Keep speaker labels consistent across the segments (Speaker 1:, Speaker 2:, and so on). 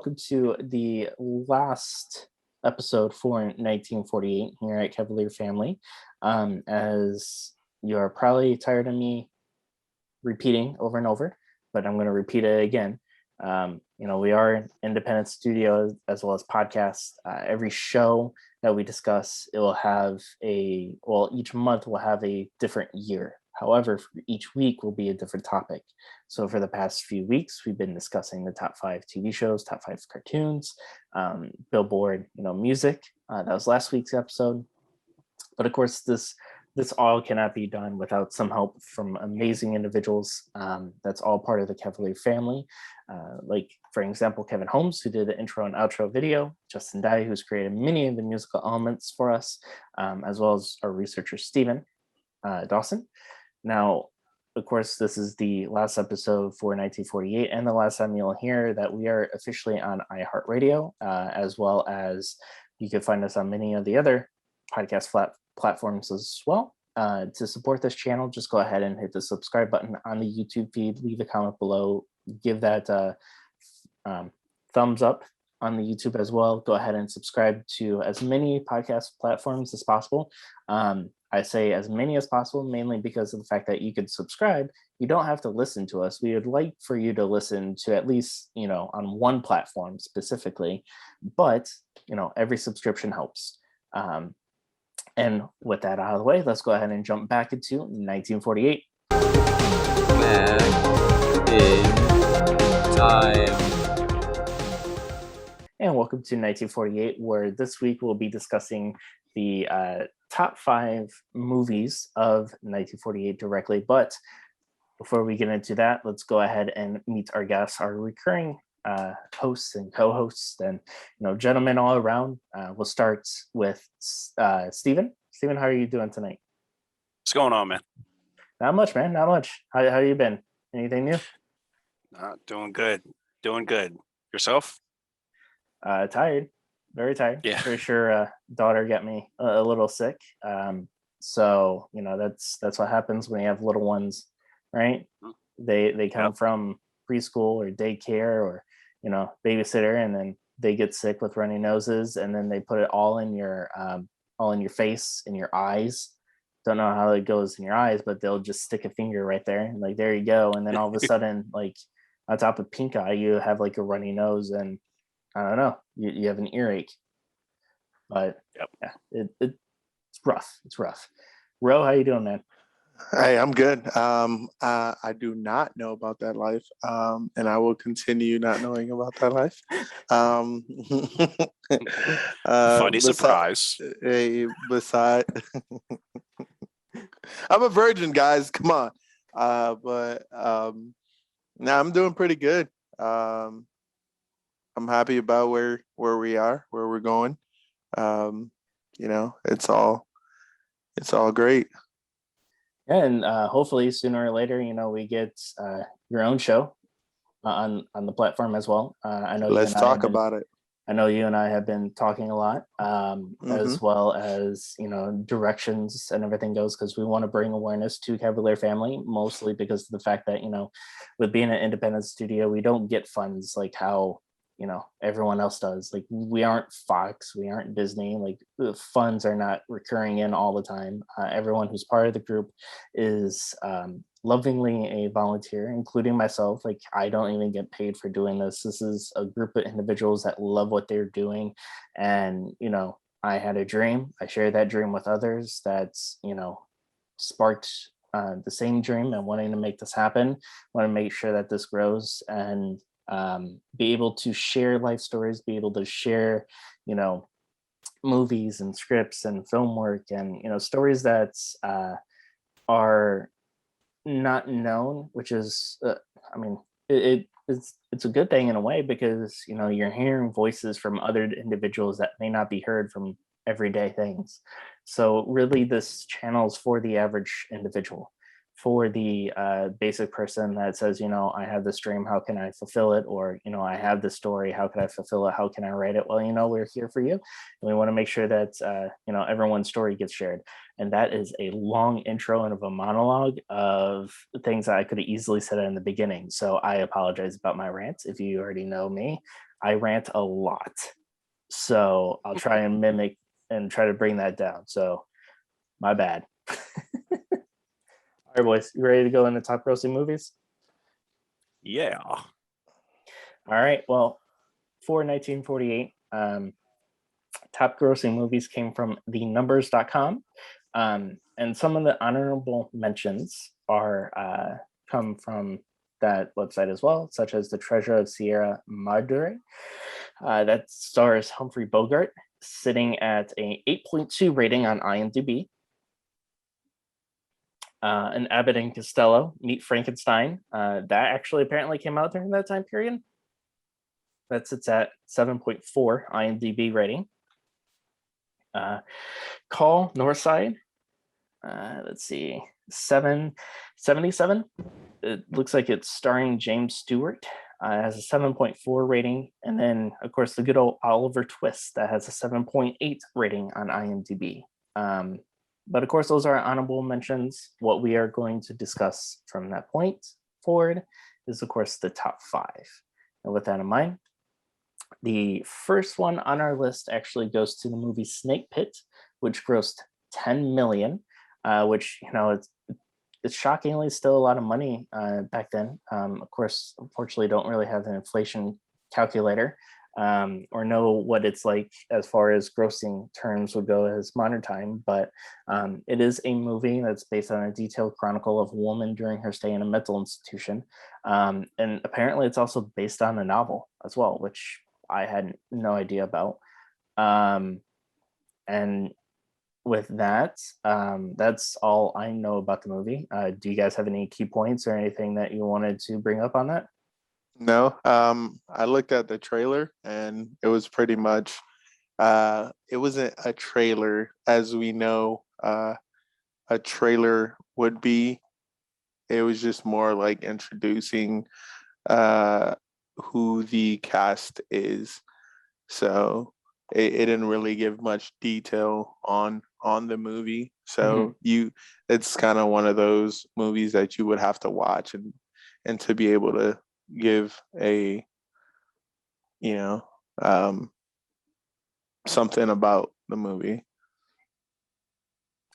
Speaker 1: welcome to the last episode for 1948 here at Cavalier Family. As you're probably tired of me repeating over and over, but I'm going to repeat it again. We are an independent studio as well as podcast. Every show that we discuss, it will have each month will have a different year. However, for each week will be a different topic. So for the past few weeks, we've been discussing the top 5 TV shows, top 5 cartoons, Billboard, music. That was last week's episode. But of course, this all cannot be done without some help from amazing individuals. That's all part of the Cavalier family. Like, for example, Kevin Holmes, who did the intro and outro video, Justin Dye, who's created many of the musical elements for us, as well as our researcher, Stephen Dawson. Now, of course, this is the last episode for 1948 and the last time you'll hear that we are officially on iHeartRadio, as well as you can find us on many of the other podcast platforms as well. To support this channel, just go ahead and hit the subscribe button on the YouTube feed, leave a comment below, give that thumbs up on the YouTube as well. Go ahead and subscribe to as many podcast platforms as possible. I say as many as possible, mainly because of the fact that you could subscribe. You don't have to listen to us. We would like for you to listen to at least, on one platform specifically, but, every subscription helps. And with that out of the way, let's go ahead and jump back into 1948.
Speaker 2: Back in time.
Speaker 1: And welcome to 1948, where this week we'll be discussing the top 5 movies of 1948 directly. But before we get into that, let's go ahead and meet our guests, our recurring hosts and co-hosts, and gentlemen all around. We'll start with Stephen. Stephen, how are you doing tonight?
Speaker 3: What's going on, man?
Speaker 1: Not much, man. Not much. How you been? Anything new?
Speaker 3: Doing good. Yourself?
Speaker 1: Tired. Very tired.
Speaker 3: Yeah.
Speaker 1: Pretty sure daughter got me a little sick. So that's what happens when you have little ones, right? They come from preschool or daycare or babysitter, and then they get sick with runny noses, and then they put it all in your face, in your eyes. Don't know how it goes in your eyes, but they'll just stick a finger right there and like, there you go. And then all of a sudden, like on top of pink eye, you have like a runny nose, and I don't know, you have an earache. But yeah, it's rough. It's rough. Ro, how you doing, man?
Speaker 4: Hey, I'm good. I do not know about that life, and I will continue not knowing about that life.
Speaker 3: Funny surprise.
Speaker 4: Beside, I'm a virgin, guys. Come on. Now I'm doing pretty good. I'm happy about where we are, where we're going. It's all great.
Speaker 1: And hopefully sooner or later, we get your own show on the platform as well. I know.
Speaker 4: Let's talk about it.
Speaker 1: I know you and I have been talking a lot, as well as directions and everything goes, because we want to bring awareness to Cavalier Family, mostly because of the fact that with being an independent studio, we don't get funds like how everyone else does. Like, we aren't Fox, we aren't Disney. Like, the funds are not recurring in all the time. Everyone who's part of the group is lovingly a volunteer, including myself. Like, I don't even get paid for doing this. This is a group of individuals that love what they're doing. And I had a dream. I shared that dream with others. That's sparked the same dream and wanting to make this happen. Want to make sure that this grows and be able to share life stories, be able to share movies and scripts and film work and stories that are not known, which is it's a good thing in a way, because you're hearing voices from other individuals that may not be heard from everyday things. So really, this channel is for the average individual, for the basic person that says, I have this dream, how can I fulfill it? Or, I have this story, how can I fulfill it? How can I write it? Well, we're here for you. And we want to make sure that, everyone's story gets shared. And that is a long intro and of a monologue of things that I could have easily said in the beginning. So I apologize about my rant. If you already know me, I rant a lot, so I'll try and mimic and try to bring that down. So my bad. All right, boys, you ready to go into top grossing movies?
Speaker 3: Yeah.
Speaker 1: All right. Well, for 1948, top grossing movies came from thenumbers.com. And some of the honorable mentions are come from that website as well, such as The Treasure of Sierra Madre. That stars Humphrey Bogart, sitting at a 8.2 rating on IMDb. And Abbott and Costello, Meet Frankenstein. That actually apparently came out during that time period. That sits at 7.4 IMDb rating. Call Northside. Let's see, 777. It looks like it's starring James Stewart. It has a 7.4 rating. And then, of course, the good old Oliver Twist that has a 7.8 rating on IMDb. But of course, those are honorable mentions. What we are going to discuss from that point forward is, of course, the top 5. And with that in mind, the first one on our list actually goes to the movie Snake Pit, which grossed 10 million, which, it's shockingly still a lot of money back then. Of course, unfortunately, don't really have an inflation calculator or know what it's like as far as grossing terms would go as modern time. But it is a movie that's based on a detailed chronicle of a woman during her stay in a mental institution. And apparently it's also based on a novel as well, which I had no idea about. And with that, that's all I know about the movie. Do you guys have any key points or anything that you wanted to bring up on that?
Speaker 4: No, I looked at the trailer and it was pretty much, it wasn't a trailer as we know a trailer would be. It was just more like introducing who the cast is. So it didn't really give much detail on the movie. So it's kind of one of those movies that you would have to watch and to be able to give a something about the movie.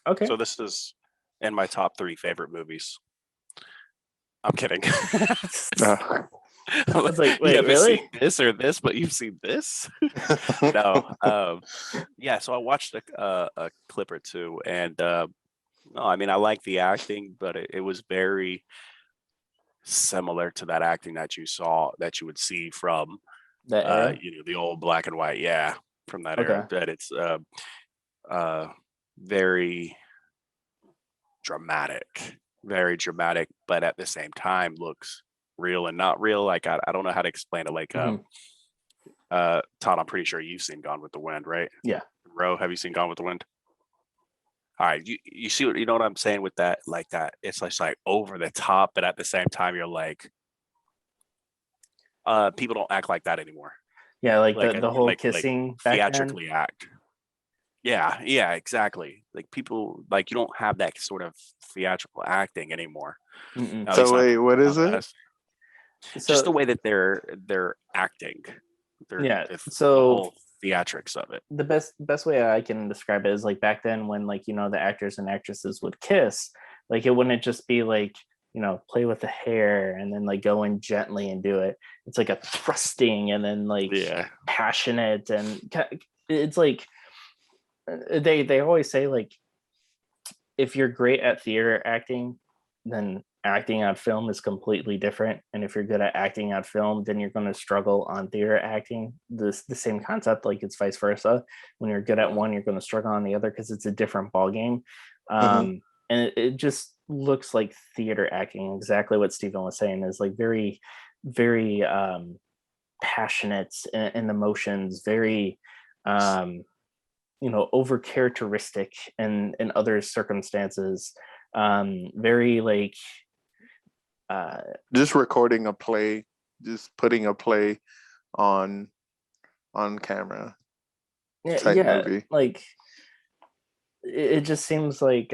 Speaker 1: Okay.
Speaker 3: So this is in my top 3 favorite movies. I'm kidding.
Speaker 1: I was like,
Speaker 3: You
Speaker 1: wait,
Speaker 3: haven't
Speaker 1: really?
Speaker 3: seen this or this, but you've seen this? No. Yeah, so I watched a clip or two, and no, I mean, I like the acting, but it was very similar to that acting that you would see from
Speaker 1: That era?
Speaker 3: the old black and white, yeah, from that era.
Speaker 1: Okay.
Speaker 3: That it's very dramatic, but at the same time looks real and not real. Like I don't know how to explain it. Like Todd, I'm pretty sure you've seen Gone with the Wind, right?
Speaker 1: Yeah.
Speaker 3: Ro, have you seen Gone with the Wind? All right, you see what you know what I'm saying with that? Like that, it's just like over the top, but at the same time, you're like, people don't act like that anymore.
Speaker 1: Yeah, like
Speaker 3: Like
Speaker 1: the whole
Speaker 3: like
Speaker 1: kissing back then.
Speaker 3: theatrically act. Yeah, exactly. Like people, like you don't have that sort of theatrical acting anymore.
Speaker 1: Mm-mm.
Speaker 4: So wait, what is it?
Speaker 3: Just the way that they're acting.
Speaker 1: Yeah,
Speaker 3: the
Speaker 1: so
Speaker 3: whole theatrics of it.
Speaker 1: the best way I can describe it is like back then when the actors and actresses would kiss, like it wouldn't just be like, play with the hair and then like go in gently and do it. It's like a thrusting and then like passionate, and it's like they always say like if you're great at theater acting, then acting on film is completely different. And if you're good at acting on film, then you're going to struggle on theater acting. The same concept, like it's vice versa. When you're good at one, you're going to struggle on the other because it's a different ball game. And it just looks like theater acting. Exactly what Stephen was saying is like very, very passionate in the motions, very over characteristic in other circumstances, very like
Speaker 4: just recording a play, just putting a play on camera type movie.
Speaker 1: Like it just seems like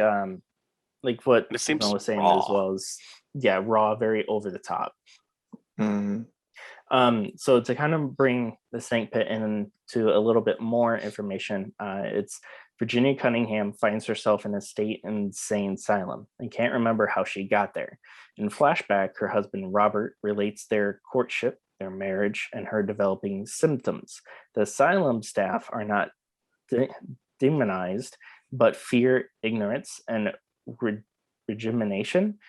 Speaker 1: what Stephen was saying raw. As well as raw, very over the top. So to kind of bring the snake pit into a little bit more information, it's Virginia Cunningham finds herself in a state insane asylum and can't remember how she got there. In flashback, her husband Robert relates their courtship, their marriage, and her developing symptoms. The asylum staff are not demonized, but fear ignorance and regimination,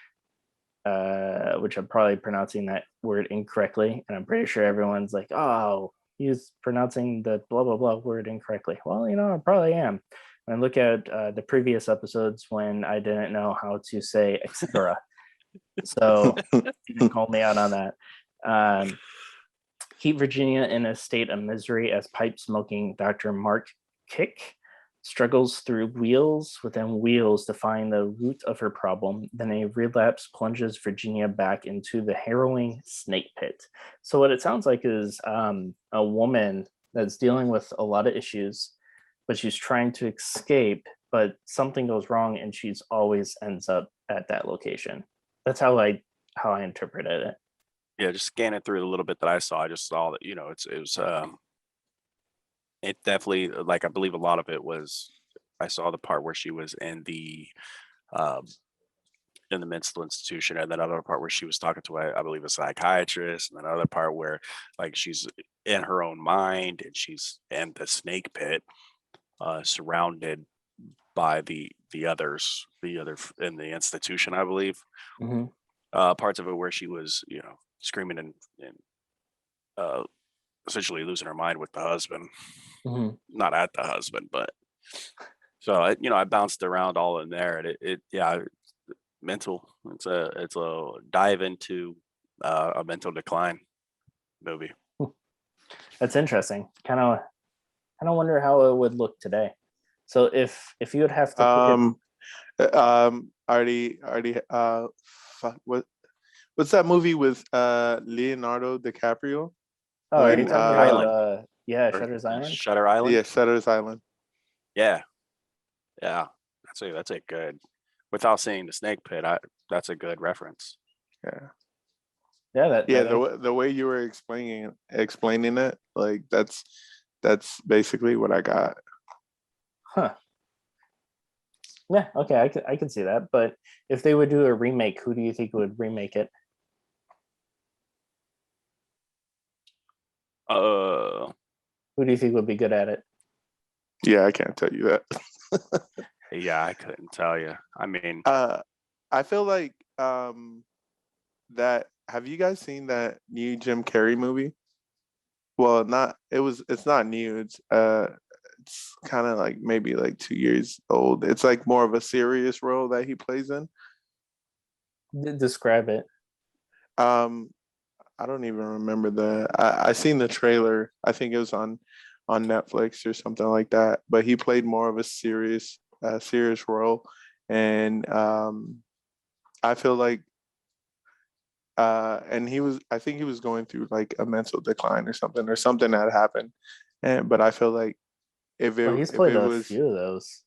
Speaker 1: which I'm probably pronouncing that word incorrectly, and I'm pretty sure everyone's like, "Oh, he's pronouncing the blah blah blah word incorrectly." Well, I probably am. When I look at the previous episodes when I didn't know how to say etc., so you can call me out on that. Keep Virginia in a state of misery as pipe smoking Dr. Mark Kick struggles through wheels within wheels to find the root of her problem. Then a relapse plunges Virginia back into the harrowing snake pit. So what it sounds like is a woman that's dealing with a lot of issues, but she's trying to escape, but something goes wrong and she's always ends up at that location. That's how I interpreted it.
Speaker 3: Yeah, just scanning through a little bit that I saw, I just saw that it definitely, like, I believe a lot of it was, I saw the part where she was um in the mental institution, and then another part where she was talking to, I believe, a psychiatrist, and then another part where, like, she's in her own mind and she's in the snake pit, surrounded by the others, in the institution, I believe.
Speaker 1: Mhm.
Speaker 3: Parts of it where she was, screaming and uh, essentially losing her mind with the husband,
Speaker 1: Mhm.
Speaker 3: not at the husband, but so I bounced around all in there, and yeah, mental. It's a dive into a mental decline movie.
Speaker 1: That's interesting. Kind of wonder how it would look today. So if you would have to pick it,
Speaker 4: Already. What's that movie with Leonardo DiCaprio?
Speaker 1: oh, are you
Speaker 4: When
Speaker 1: talking
Speaker 3: Island,
Speaker 1: about yeah,
Speaker 3: or
Speaker 1: Shutter's Island?
Speaker 3: Shutter Island.
Speaker 4: yeah, Shutter's Island.
Speaker 3: Yeah, yeah. That's a good. Without seeing the snake pit, that's a good reference.
Speaker 4: Yeah.
Speaker 1: Yeah, that,
Speaker 4: Yeah,
Speaker 1: that
Speaker 4: the way you were explaining it, like that's basically what I got.
Speaker 1: huh. Yeah, okay, I can see that. But if they would do a remake, who do you think would remake it?
Speaker 3: Uh,
Speaker 1: Who do you think would be good at it?
Speaker 4: Yeah, I can't tell you that.
Speaker 3: yeah, I couldn't tell you. I mean,
Speaker 4: I feel like that. Have you guys seen that new Jim Carrey movie? Well, not it's not new. It's kind of like maybe like 2 years old. It's like more of a serious role that he plays in.
Speaker 1: Describe it.
Speaker 4: Um, I don't even remember I seen the trailer. I think it was on Netflix or something like that. But he played more of a serious role, and I feel like and I think he was going through like a mental decline or something that happened, and but I feel like
Speaker 1: Well, he's played a few of those.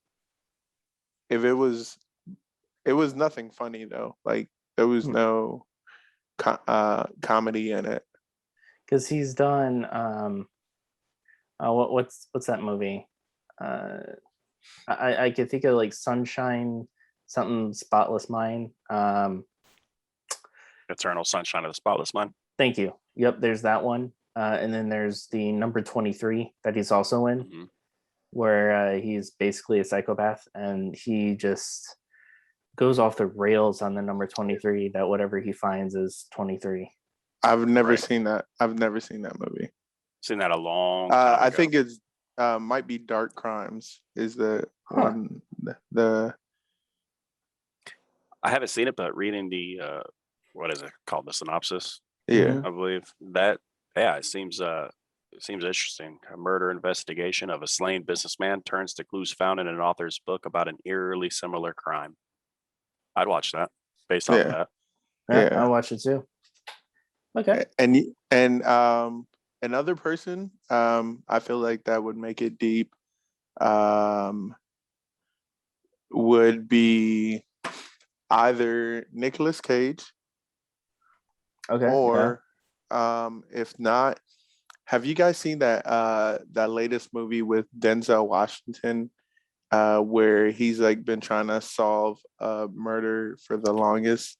Speaker 4: if it was it was nothing funny though. Like there was
Speaker 1: Hmm.
Speaker 4: no comedy in it.
Speaker 1: Because he's done what's that movie? I can think of like Sunshine, something Spotless Mind.
Speaker 3: Eternal Sunshine of the Spotless Mind.
Speaker 1: Thank you. Yep, there's that one. And then there's the number 23 that he's also in,
Speaker 3: Mm-hmm.
Speaker 1: where he's basically a psychopath and he just goes off the rails on the number 23, that whatever he finds is 23.
Speaker 4: I've never
Speaker 3: Right.
Speaker 4: seen that. I've never seen that movie.
Speaker 3: Seen that a long time ago.
Speaker 4: I think it's might be Dark Crimes is the one. The
Speaker 3: I haven't seen it, but reading the what is it called, the synopsis,
Speaker 4: yeah.
Speaker 3: I believe that, yeah, it seems interesting. A murder investigation of a slain businessman turns to clues found in an author's book about an eerily similar crime. I'd watch that based off of
Speaker 4: Yeah.
Speaker 3: that.
Speaker 1: Yeah,
Speaker 4: Yeah.
Speaker 1: I'll watch it too. Okay.
Speaker 4: And another person I feel like that would make it deep would be either Nicolas Cage
Speaker 1: Okay.
Speaker 4: or If not, have you guys seen that latest movie with Denzel Washington, where he's like been trying to solve a murder for the longest?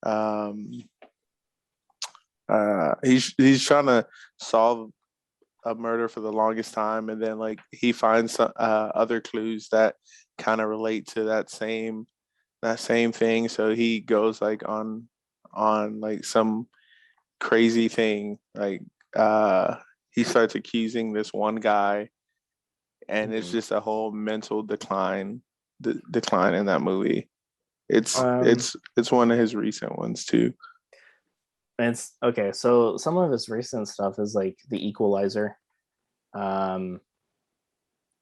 Speaker 4: Um, he's trying to solve a murder for the longest time, and then like he finds some, other clues that kind of relate to that same thing. So he goes like on like some crazy thing. Like he starts accusing this one guy, and it's
Speaker 1: Mhm.
Speaker 4: just a whole mental decline in that movie. It's
Speaker 1: Um,
Speaker 4: it's it's one of his recent ones too.
Speaker 1: it's okay. So some of his recent stuff is like The Equalizer, um,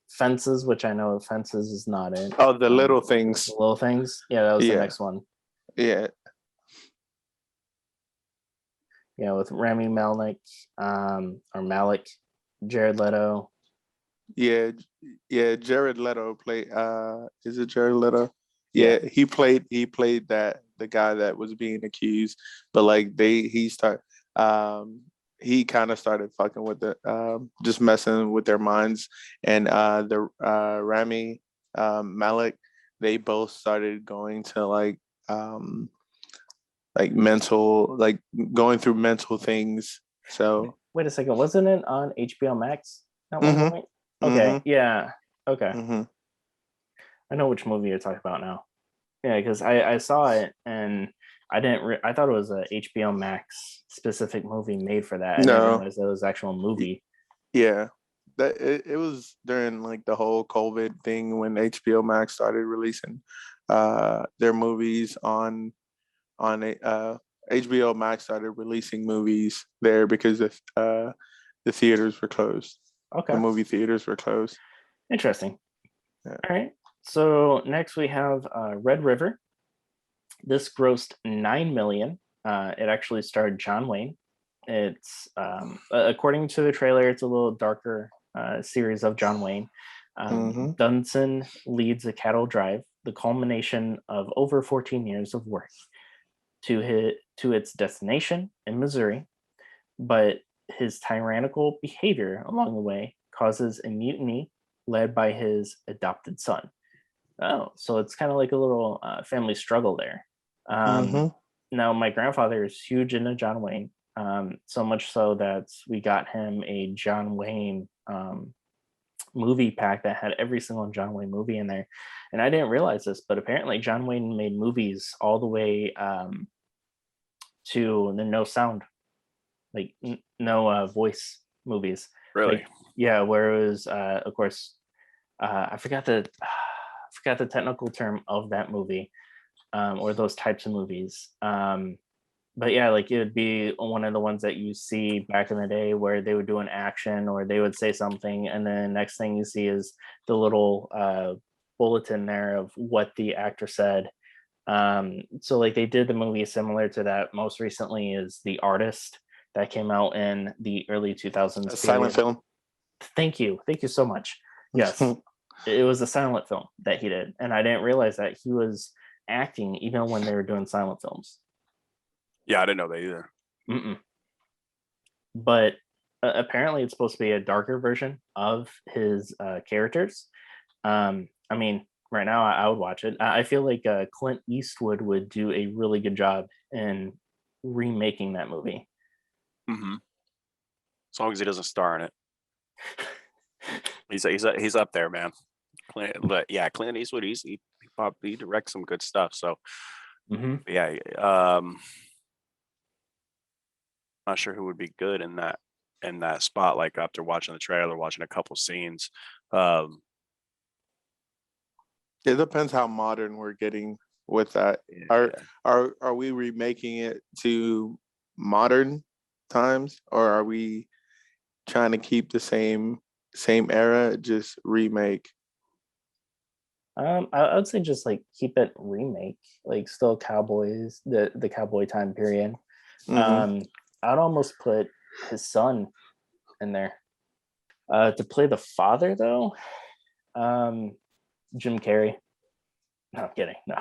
Speaker 1: Fences, which I know Fences is not in.
Speaker 4: Oh, the little
Speaker 1: The
Speaker 4: things.
Speaker 1: Little Things. Yeah, that was the
Speaker 4: Yeah,
Speaker 1: next one.
Speaker 4: yeah,
Speaker 1: Yeah, with Rami Malek, or Malik, Jared Leto.
Speaker 4: yeah, yeah. Jared Leto played. Is it Jared Leto?
Speaker 1: Yeah.
Speaker 4: Yeah, he played that the guy that was being accused, but like um he kind of started fucking with the just messing with their minds, and the Rami Malek, they both started going to like mental, like going through mental things. So
Speaker 1: Wait a second, wasn't it on HBO Max at one
Speaker 4: mm-hmm,
Speaker 1: point? Okay,
Speaker 4: mm-hmm,
Speaker 1: yeah. Okay.
Speaker 4: mm-hmm.
Speaker 1: I know which movie you're talking about now. Yeah, because I saw it and I thought it was a HBO Max specific movie made for that. I didn't
Speaker 4: No,
Speaker 1: realize that it was an actual movie.
Speaker 4: yeah, that it was during like the whole COVID thing when HBO Max started releasing their movies on HBO Max started releasing movies there because the theaters were closed. The
Speaker 1: Okay,
Speaker 4: movie theaters were closed.
Speaker 1: interesting.
Speaker 4: Yeah.
Speaker 1: All right. So next we have Red River. This grossed 9 million. It actually starred John Wayne. It's according to the trailer, it's a little darker series of John Wayne.
Speaker 4: Mm-hmm.
Speaker 1: Dunson leads a cattle drive, the culmination of over 14 years of work, to its destination in Missouri. But his tyrannical behavior along the way causes a mutiny led by his adopted son. Oh, so it's kind of like a little family struggle there. Um,
Speaker 4: Mm-hmm.
Speaker 1: Now, my grandfather is huge into John Wayne, so much so that we got him a John Wayne movie pack that had every single John Wayne movie in there. And I didn't realize this, but apparently John Wayne made movies all the way to the no sound, like no voice movies.
Speaker 3: Really?
Speaker 1: Like, yeah, where it was, of course, I forgot the I forgot the technical term of that movie, or those types of movies. But yeah, like it would be one of the ones that you see back in the day where they would do an action or they would say something, and then next thing you see is the little bulletin there of what the actor said. So like they did the movie similar to that. Most recently is The Artist that came out in the early 2000s
Speaker 4: A silent
Speaker 1: period.
Speaker 4: film.
Speaker 1: Thank you so much. Yes, it was a silent film that he did, and I didn't realize that he was acting even when they were doing silent films.
Speaker 3: Yeah, I didn't know that either.
Speaker 1: Mm-mm. But apparently, it's supposed to be a darker version of his characters. I mean, right now I would watch it. I feel like Clint Eastwood would do a really good job in remaking that movie.
Speaker 3: Hmm. As long as he doesn't star in it, he's up there, man. But yeah, Clint Eastwood, he directs some good stuff. So
Speaker 1: Mm-hmm.
Speaker 3: yeah, not sure who would be good in that spot. Like after watching the trailer, watching a couple scenes, um,
Speaker 4: It depends how modern we're getting with that. Are
Speaker 3: yeah.
Speaker 4: are we remaking it to modern times, or are we trying to keep the same era, just remake?
Speaker 1: I would say just like keep it remake, like still cowboys, the cowboy time period.
Speaker 4: Mm-hmm.
Speaker 1: Um, I'd almost put his son in there. To play the father though, um, Jim Carrey. No, I'm kidding. No.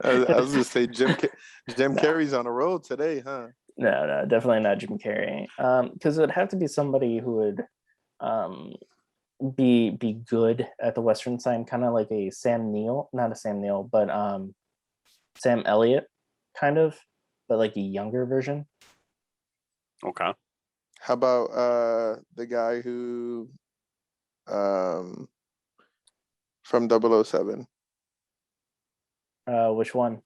Speaker 4: I was just say Jim Carrey's on a roll today, huh?
Speaker 1: No, definitely not Jim Carrey. Because it would have to be somebody who would um be good at the Western side, kind of like a Sam Neill, not a Sam Neill, but Sam Elliott, kind of, but like a younger version.
Speaker 3: Okay.
Speaker 4: How about the guy who um from 007?
Speaker 1: Which one?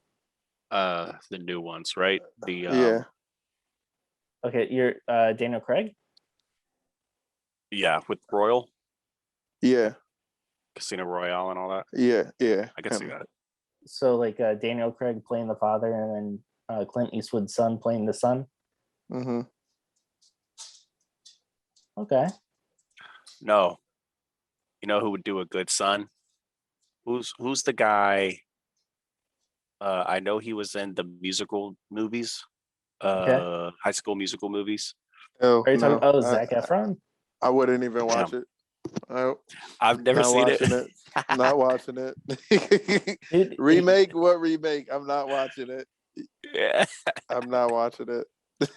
Speaker 3: The new ones, right? The
Speaker 4: Yeah,
Speaker 1: Okay, you're Daniel Craig.
Speaker 3: yeah, with Royal
Speaker 4: yeah,
Speaker 3: Casino Royale and all that.
Speaker 4: yeah.
Speaker 3: I can see that.
Speaker 1: So like Daniel Craig playing the father, and then Clint Eastwood's son playing the son.
Speaker 4: Mm-hmm.
Speaker 1: Okay.
Speaker 3: No, you know who would do a good son? Who's the guy? I know he was in the musical movies,
Speaker 1: Okay.
Speaker 3: High School Musical movies.
Speaker 4: Oh
Speaker 1: Are you talking?
Speaker 4: no,
Speaker 1: Oh, Zac Efron.
Speaker 4: I wouldn't even watch
Speaker 3: Damn,
Speaker 4: it. I,
Speaker 3: I've never
Speaker 4: not
Speaker 3: seen it.
Speaker 4: watching it. Not watching it.
Speaker 1: Dude,
Speaker 4: Remake? What remake? I'm not watching it.
Speaker 3: Yeah,
Speaker 4: I'm not watching it.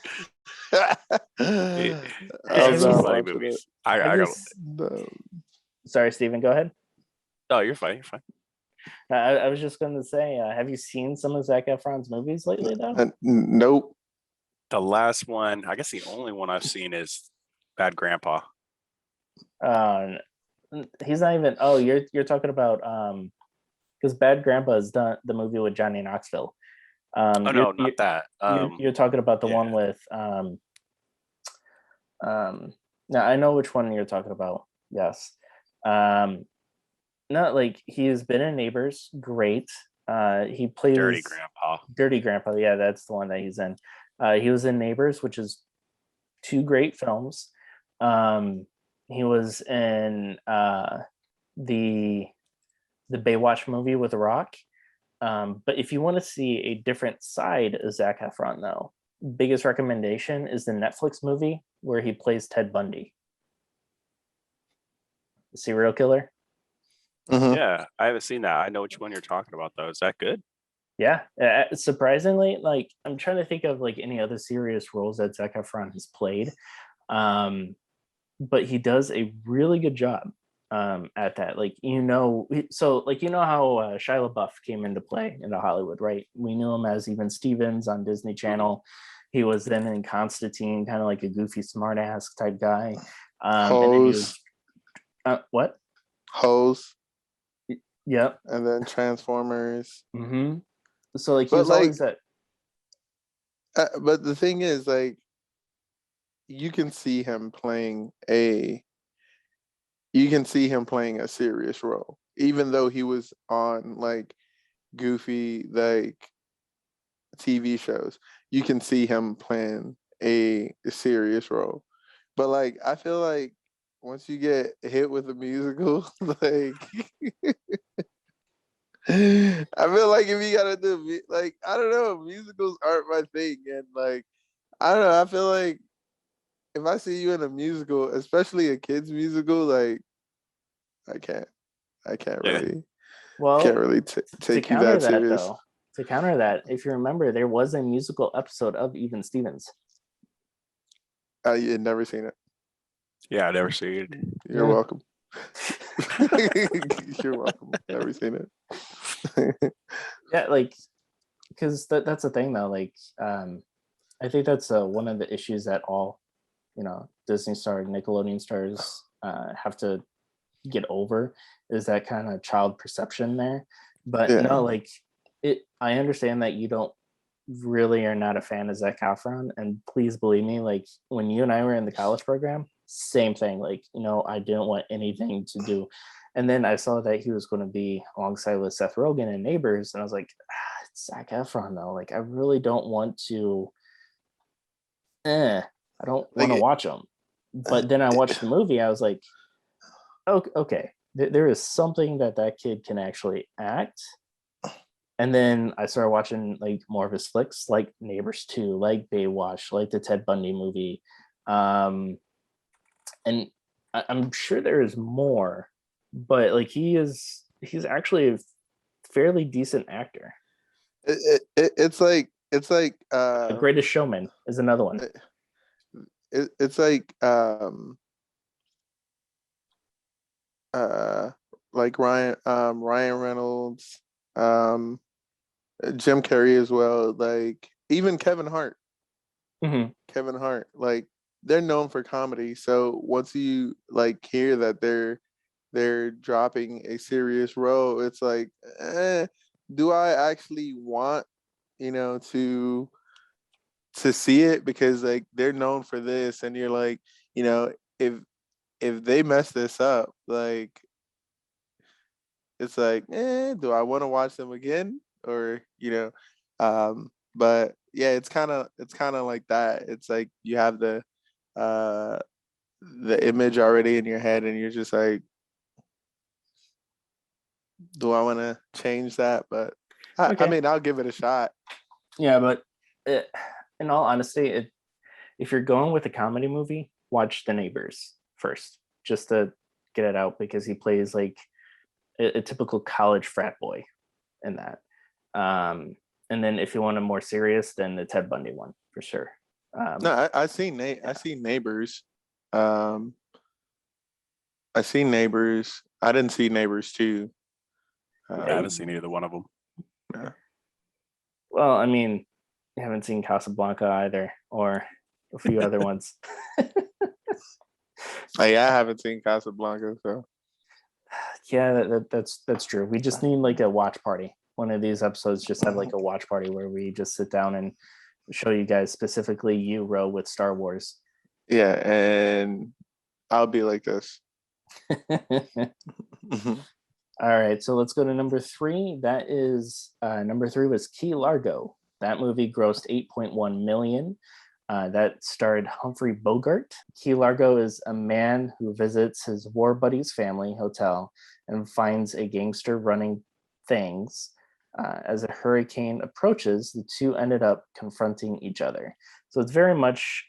Speaker 3: yeah,
Speaker 4: I'm
Speaker 1: have you
Speaker 3: some
Speaker 4: not
Speaker 3: funny
Speaker 4: watching it.
Speaker 3: movies.
Speaker 1: have
Speaker 3: I
Speaker 1: you?
Speaker 3: got.
Speaker 4: No.
Speaker 1: Sorry, Steven. Go ahead.
Speaker 3: No, you're fine. You're fine.
Speaker 1: I was just going to say, have you seen some of Zac Efron's movies lately, though?
Speaker 4: Nope.
Speaker 3: The last one, I guess the only one I've seen is Bad Grandpa.
Speaker 1: Uh, he's not even. Oh, you're talking about because Bad Grandpa is done the movie with Johnny Knoxville.
Speaker 3: Oh no, not that.
Speaker 1: You're talking about the
Speaker 3: Yeah.
Speaker 1: one with now I know which one you're talking about. Yes. Not like he has been in Neighbors, great. He plays
Speaker 3: Dirty Grandpa.
Speaker 1: Dirty Grandpa. Yeah, that's the one that he's in. He was in Neighbors, which is two great films. He was in the Baywatch movie with The Rock. But if you want to see a different side of Zac Efron, though, biggest recommendation is the Netflix movie where he plays Ted Bundy, the serial killer.
Speaker 4: Mhm.
Speaker 3: Yeah, I haven't seen that. I know which one you're talking about though. Is that good?
Speaker 1: Yeah, surprisingly, like I'm trying to think of like any other serious roles that Zac Efron has played, but he does a really good job at that. Like so like how Shia LaBeouf came into play into Hollywood, right? We knew him as Even Stevens on Disney Channel. He was then in Constantine, kind of like a goofy, smartass type guy, and then he was what?
Speaker 4: Hose,
Speaker 1: Yep.
Speaker 4: and then Transformers.
Speaker 1: Mm-hmm. So like he
Speaker 4: But
Speaker 1: was
Speaker 4: like,
Speaker 1: always that.
Speaker 4: but the thing is, like, you can see him playing a serious role, even though he was on like goofy like TV shows. You can see him playing a serious role. But like, I feel like once you get hit with a musical, like I feel like if you gotta do like, I don't know, musicals aren't my thing, and like, I don't know, I feel like if I see you in a musical, especially a kids musical, like I can't, I can't
Speaker 3: Yeah.
Speaker 4: really,
Speaker 1: Well,
Speaker 4: take you that serious.
Speaker 1: To counter that, if you remember, there was a musical episode of Even Stevens.
Speaker 4: I had never seen it.
Speaker 3: Yeah, I never seen it.
Speaker 4: You're
Speaker 1: Yeah.
Speaker 4: welcome. You're welcome. Never seen it.
Speaker 1: Yeah, like because that's the thing though. Like, I think that's one of the issues that all Disney stars, Nickelodeon stars have to get over is that kind of child perception there. But
Speaker 4: Yeah.
Speaker 1: no, like I understand that you don't really are not a fan of Zac Efron, and please believe me, like when you and I were in the college program, same thing. Like I didn't want anything to do, and then I saw that he was going to be alongside with Seth Rogen in Neighbors, and I was like, it's Zac Efron though. Like I really don't want to. I don't want to
Speaker 4: Like,
Speaker 1: watch him. But then I watched the movie. I was like, okay, there is something that kid can actually act. And then I started watching like more of his flicks, like Neighbors 2, like Baywatch, like the Ted Bundy movie, and I'm sure there is more, but like he's actually a fairly decent actor.
Speaker 4: It's like
Speaker 1: The Greatest Showman is another one.
Speaker 4: it's uh like Ryan Reynolds, um Jim Carrey as well, like even
Speaker 1: Hmm.
Speaker 4: Kevin Hart, like they're known for comedy. So once you like hear that they're dropping a serious role, it's like, do I actually want, to see it? Because like they're known for this, and you're like, you know, if they mess this up, like it's like, do I want to watch them again? Or, but yeah, it's kind of like that. It's like you have uh the image already in your head, and you're just like, do I want to change that? But I
Speaker 1: Okay.
Speaker 4: mean, I'll give it a shot.
Speaker 1: Yeah, but in all honesty, if you're going with a comedy movie, watch The Neighbors first, just to get it out, because he plays like a typical college frat boy in that. And then if you want a more serious, then the Ted Bundy one for sure.
Speaker 4: No,
Speaker 1: Um,
Speaker 4: I seen Neighbors. Um, I seen Neighbors. I didn't see Neighbors too.
Speaker 3: Yeah, I haven't
Speaker 4: Um,
Speaker 3: seen either one of them.
Speaker 4: yeah.
Speaker 1: well, I mean, you haven't seen Casablanca either, or a few other ones.
Speaker 4: Yeah, I haven't seen Casablanca, so
Speaker 1: Yeah, that's true. We just need like a watch party. One of these episodes just have like a watch party where we just sit down and show you guys, specifically you, Ro, with Star Wars.
Speaker 4: yeah, and I'll be like this.
Speaker 1: All right, so let's go to number three. That is number three was Key Largo. That movie grossed 8.1 million. That starred Humphrey Bogart. Key Largo is a man who visits his war buddy's family hotel and finds a gangster running things. As a hurricane approaches, the two ended up confronting each other. So it's very much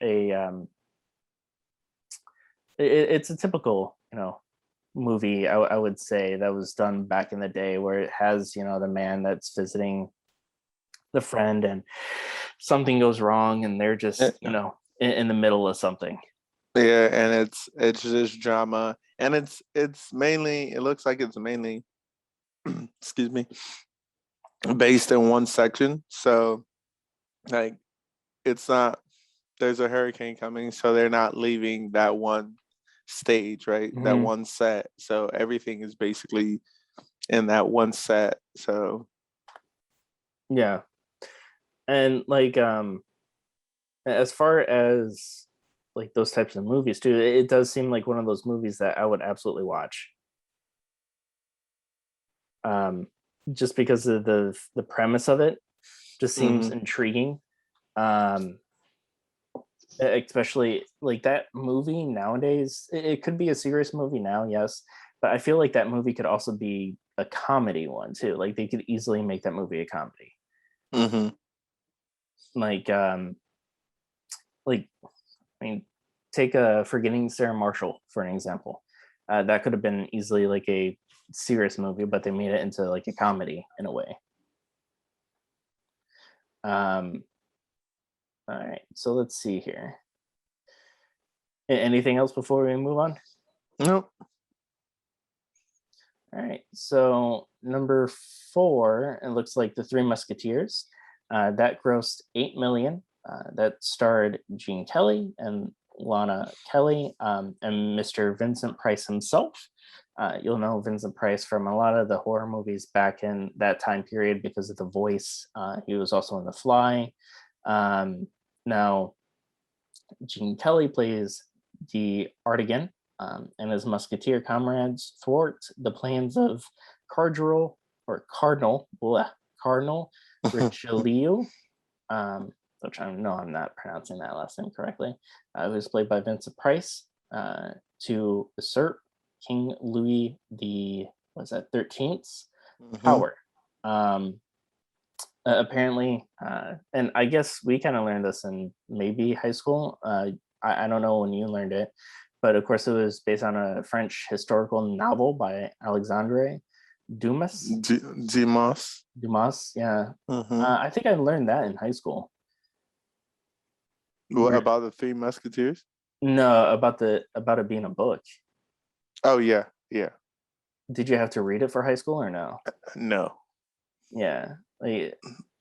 Speaker 1: it's a typical, movie, I would say, that was done back in the day, where it has, the man that's visiting the friend and something goes wrong and they're just, in the middle of something.
Speaker 4: Yeah, and it's just drama, and it's mainly, it looks like it's mainly excuse me, based in one section. So like it's not, there's a hurricane coming, so they're not leaving that one stage, right? That
Speaker 1: Mhm.
Speaker 4: one set. So everything is basically in that one set. So
Speaker 1: Yeah. And like as far as like those types of movies too, it does seem like one of those movies that I would absolutely watch. Um just because of the premise of it just seems
Speaker 4: mhm.
Speaker 1: intriguing. Um Especially like that movie nowadays, it could be a serious movie now, yes, but I feel like that movie could also be a comedy one too. Like they could easily make that movie a comedy.
Speaker 4: Mhm.
Speaker 1: Like like I mean, take a Forgetting Sarah Marshall for an example. That could have been easily like a serious movie, but they made it into like a comedy in a way. um all right, so let's see here. Anything else before we move on?
Speaker 4: Nope.
Speaker 1: All right. So number four, it looks like the Three Musketeers. That grossed 8 million. That starred Gene Kelly and Lana Kelly, and Mr. Vincent Price himself. You'll know Vincent Price from a lot of the horror movies back in that time period because of the voice. He was also in The Fly. Now, Gene Kelly plays the Artigan, and his musketeer comrades thwart the plans of Cardinal or Cardinal Cardinal Richelieu, which I know I'm not pronouncing that last name correctly, who's played by Vincent Price, to usurp King Louis the, was that 13th's
Speaker 4: Mhm.
Speaker 1: power. Apparently, and I guess we kind of learned this in maybe high school. I don't know when you learned it, but of course it was based on a French historical novel by Alexandre. Dumas.
Speaker 4: Dumas.
Speaker 1: Dumas. Yeah.
Speaker 4: Mm-hmm.
Speaker 1: I think I learned that in high school.
Speaker 4: What
Speaker 1: Where-
Speaker 4: about the Three Musketeers?
Speaker 1: No, about it being a book.
Speaker 4: Oh yeah, yeah.
Speaker 1: Did you have to read it for high school or no?
Speaker 4: No,
Speaker 1: Yeah. Like,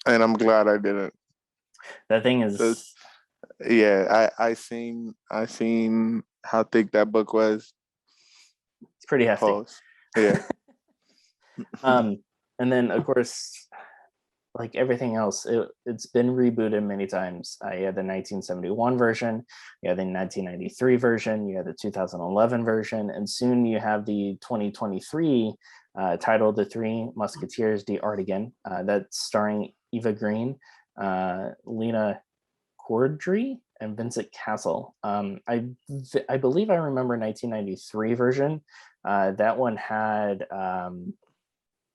Speaker 4: and I'm glad I didn't.
Speaker 1: that thing
Speaker 4: That's-
Speaker 1: is
Speaker 4: Yeah, I seen how thick that book was.
Speaker 1: it's pretty hefty.
Speaker 4: Pause. Yeah.
Speaker 1: And then of course, like everything else, it's been rebooted many times. You had the 1971 version, you had the 1993 version, you had the 2011 version, and soon you have the 2023 titled The Three Musketeers de Artigan. That's starring Eva Green, Lena Cordry, and Vincent Castle. I believe I remember 1993 version. That one had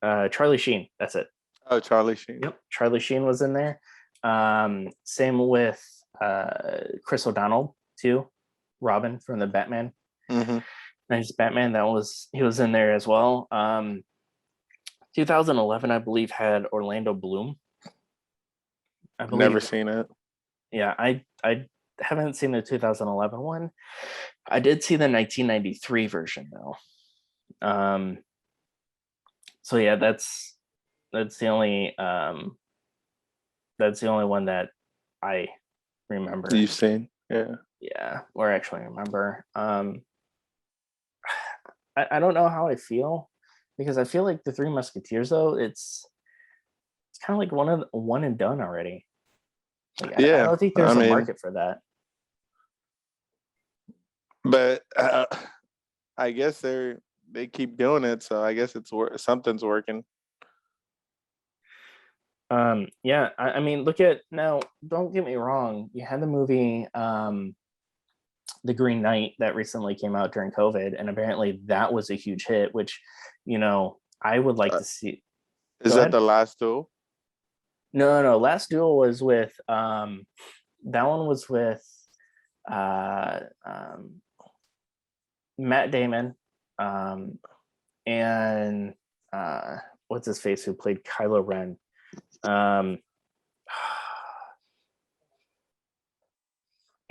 Speaker 1: Charlie Sheen. That's it.
Speaker 4: Oh, Charlie Sheen.
Speaker 1: Yep, Charlie Sheen was in there. Same with Chris O'Donnell too, Robin from the Batman.
Speaker 4: Mm-hmm.
Speaker 1: Nice Batman. He was in there as well. 2011, I believe, had Orlando Bloom. I believe.
Speaker 4: Never seen it.
Speaker 1: Yeah, I haven't seen the 2011 one. I did see the 1993 version though. So yeah, that's the only one that I remember.
Speaker 4: You've seen, yeah.
Speaker 1: Yeah, or actually remember. I don't know how I feel, because I feel like the Three Musketeers though, it's kind of like one and done already. Like, I
Speaker 4: Yeah,
Speaker 1: don't think there's
Speaker 4: I
Speaker 1: a
Speaker 4: mean,
Speaker 1: market for that.
Speaker 4: But I guess they keep doing it, so I guess something's working.
Speaker 1: Yeah, I mean, look at now. Don't get me wrong. You had the movie, The Green Knight, that recently came out during COVID, and apparently that was a huge hit. Which, I would like to see.
Speaker 4: Is
Speaker 1: Go
Speaker 4: that
Speaker 1: ahead.
Speaker 4: The Last Duel?
Speaker 1: No. Last Duel was with that one was with Matt Damon, and what's his face, who played Kylo Ren.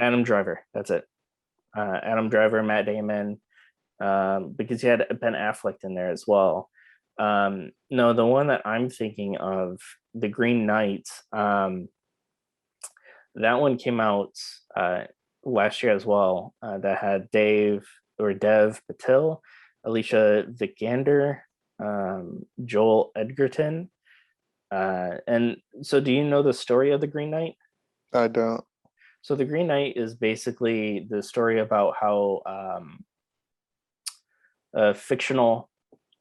Speaker 1: Adam Driver. That's it. Adam Driver, Matt Damon, because you had Ben Affleck in there as well. No, the one that I'm thinking of, The Green Knight, that one came out last year as well. That had Dev Patel, Alicia Vikander, Joel Edgerton. And so, do you know the story of The Green Knight?
Speaker 4: I don't.
Speaker 1: So The Green Knight is basically the story about how a fictional,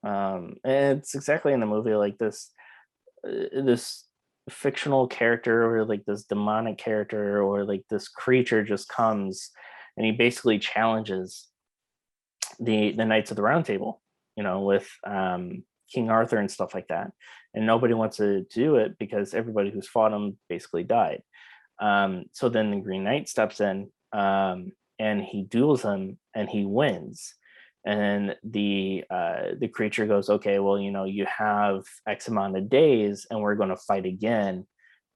Speaker 1: and it's exactly in the movie, like this fictional character, or like this demonic character, or like this creature just comes, and he basically challenges the Knights of the Round Table, with King Arthur and stuff like that, and nobody wants to do it because everybody who's fought him basically died. So then the Green Knight steps in, and he duels him, and he wins. And the creature goes, okay, well, you have X amount of days, and we're going to fight again.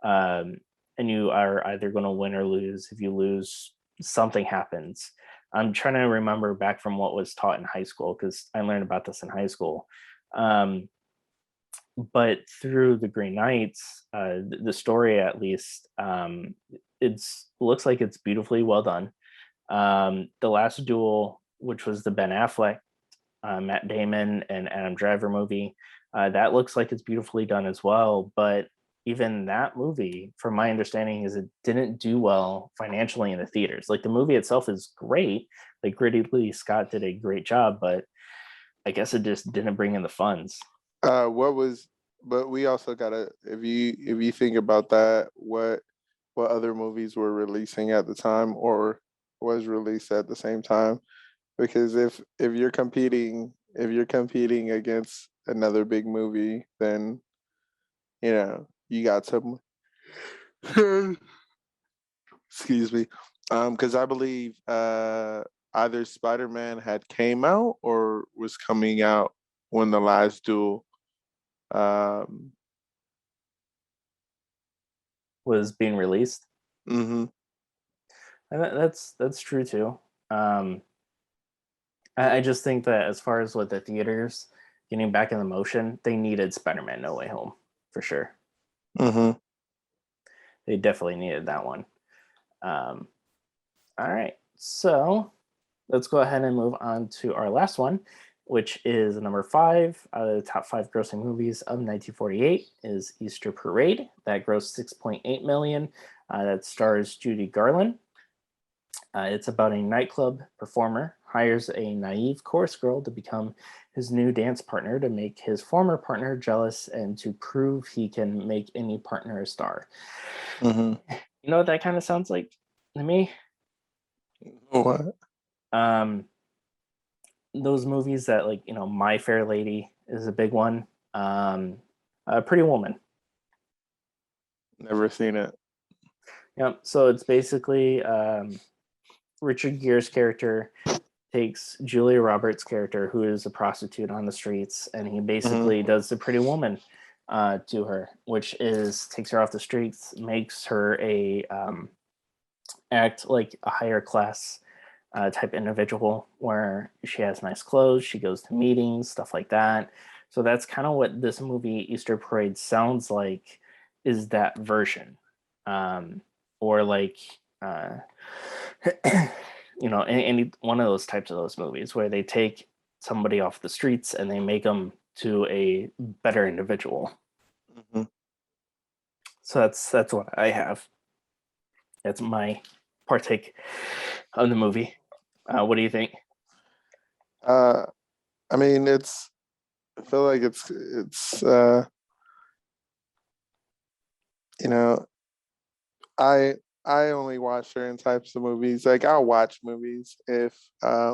Speaker 1: And you are either going to win or lose. If you lose, something happens. I'm trying to remember back from what was taught in high school, because I learned about this in high school. But through the Green Knights, the story, at least, looks like it's beautifully well done. The Last Duel, which was the Ben Affleck, Matt Damon, and Adam Driver movie, that looks like it's beautifully done as well. But even that movie, from my understanding, is it didn't do well financially in the theaters. Like, the movie itself is great. Like, Ridley Scott did a great job, but I guess it just didn't bring in the funds.
Speaker 4: But we also gotta, if you think about that, what other movies were releasing at the time or was released at the same time? Because if you're competing against another big movie, then you got some. Excuse me, because I believe either Spider-Man had came out or was coming out when The Last Duel Um,
Speaker 1: Was being released.
Speaker 4: hmm
Speaker 1: And that's true too. Um, I just think that as far as with the theaters getting back in the motion, they needed Spider-Man No Way Home for sure.
Speaker 4: hmm
Speaker 1: They definitely needed that one. Um, all right, so let's go ahead and move on to our last one, which is number 5 out of the top 5 grossing movies of 1948 is Easter Parade. That grossed 6.8 million. That stars Judy Garland. It's about a nightclub performer hires a naive chorus girl to become his new dance partner to make his former partner jealous and to prove he can make any partner a star.
Speaker 4: hmm
Speaker 1: You know what that kind of sounds like to me?
Speaker 4: What?
Speaker 1: Um, those movies that, like, My Fair Lady is a big one. Pretty Woman.
Speaker 4: Never seen it.
Speaker 1: Yep. So it's basically Richard Gere's character takes Julia Roberts' character, who is a prostitute on the streets, and he basically does the Pretty Woman to her, which is takes her off the streets, makes her a act like a higher class type individual, where she has nice clothes, she goes to meetings, stuff like that. So that's kind of what this movie Easter Parade sounds like, is that version, or like. Any one of those types of those movies where they take somebody off the streets and they make them to a better individual.
Speaker 4: hmm
Speaker 1: So that's what I have. That's my partake of the movie. What do you think?
Speaker 4: Uh, I mean, I feel like it's you know, I I only watch certain types of movies. Like I'll watch movies if I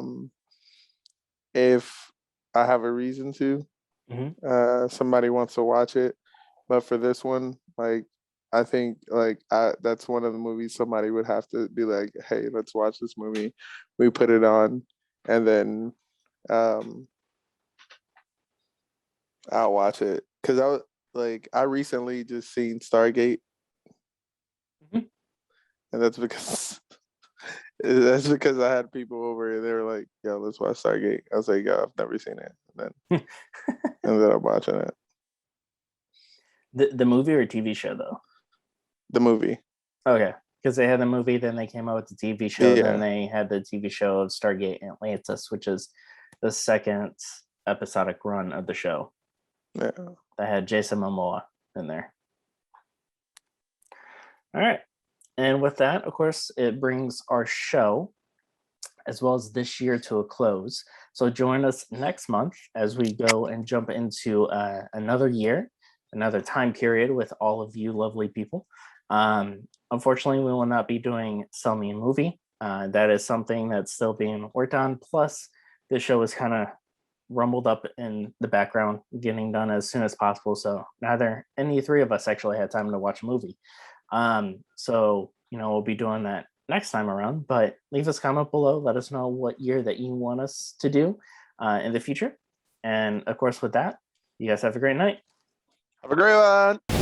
Speaker 4: have a reason to.
Speaker 1: Hmm.
Speaker 4: Somebody wants to watch it, but for this one, like I think like that's one of the movies somebody would have to be like, hey, let's watch this movie. We put it on, and then um, I'll watch it because I recently just seen Stargate,
Speaker 1: Hmm.
Speaker 4: and that's because that's because I had people over and they were like, "Yo, let's watch Stargate." I was like, "Yo, I've never seen it," and then ended up watching it.
Speaker 1: The movie or TV show though?
Speaker 4: The movie,
Speaker 1: Okay, because they had the movie, then they came out with the TV show, then
Speaker 4: yeah,
Speaker 1: they had the TV show of Stargate Atlantis, which is the second episodic run of the show.
Speaker 4: yeah.
Speaker 1: That had Jason Momoa in there. All right. And with that, of course, it brings our show as well as this year to a close. So join us next month as we go and jump into another year, another time period with all of you lovely people. Unfortunately, we will not be doing Sell Me a Movie. That is something that's still being worked on. Plus, this show is kind of rumbled up in the background, getting done as soon as possible. So neither any three of us actually had time to watch a movie. So we'll be doing that next time around. But leave us a comment below. Let us know what year that you want us to do in the future. And of course, with that, you guys have a great night.
Speaker 4: Have a great one.